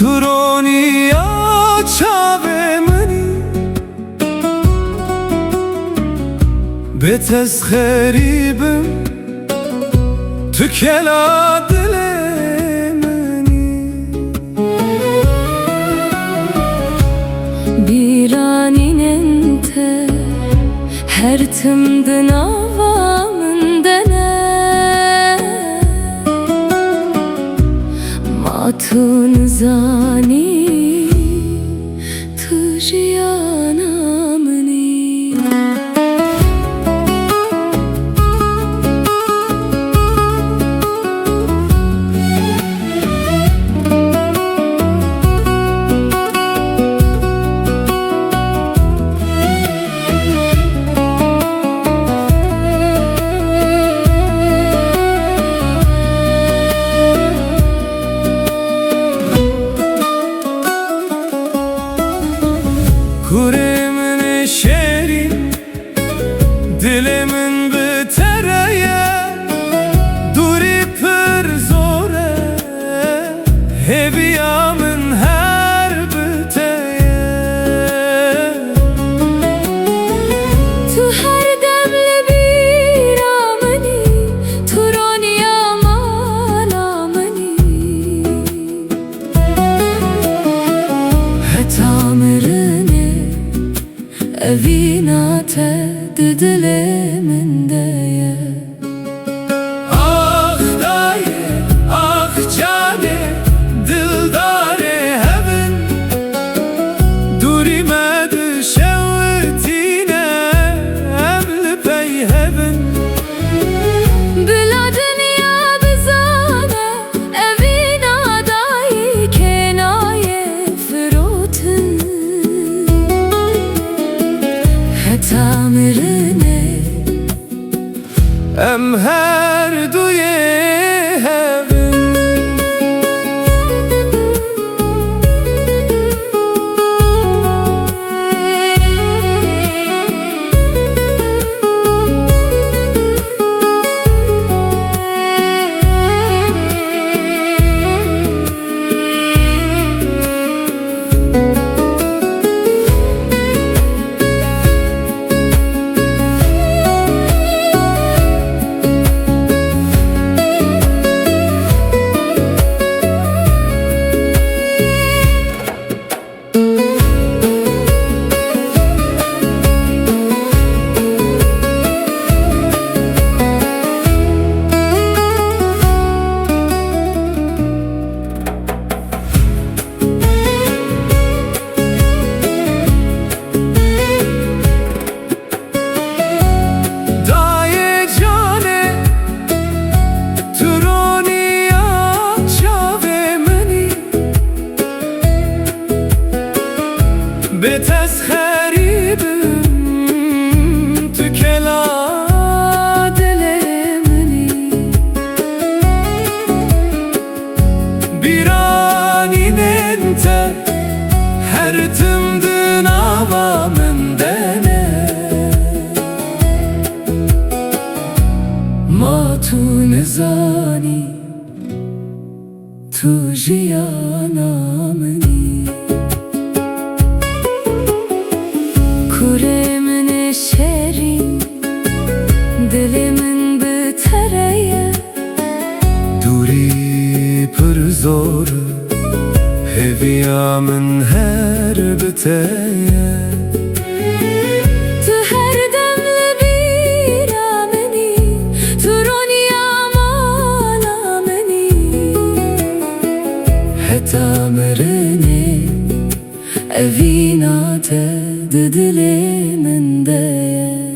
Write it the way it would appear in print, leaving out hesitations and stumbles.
ترونیا چاوه منی به تسخریبم تو کلا دل منی بیرانین انت هر تمدن آوامن دنه ما تو نزانی تو جیانا منی Kuremin şerin dilimin bitereye duri pır zore heviyamın her biteye تو هر دمل بیرامنی ترانیا مالامنی هتامرنه اوینات دل من دیه Ah daye ah cane dildare heaven duri med şevtine emli pey heaven بلا دنیا بزانه اوینا دایی کنای فروتن هتامرنه em her duye heaven Daye cane turoniya çave meni be tesxeribim tu kela دلمنی biranin ente her tımdın avamın dene ما تو نزانی تو جیانا منی کوره من شرین دل من بتره دوری پر zor heviyamın her biteye تو هر دمل بیرامنی ترانیا مالامنی هتامرنه اوینات دل من دیه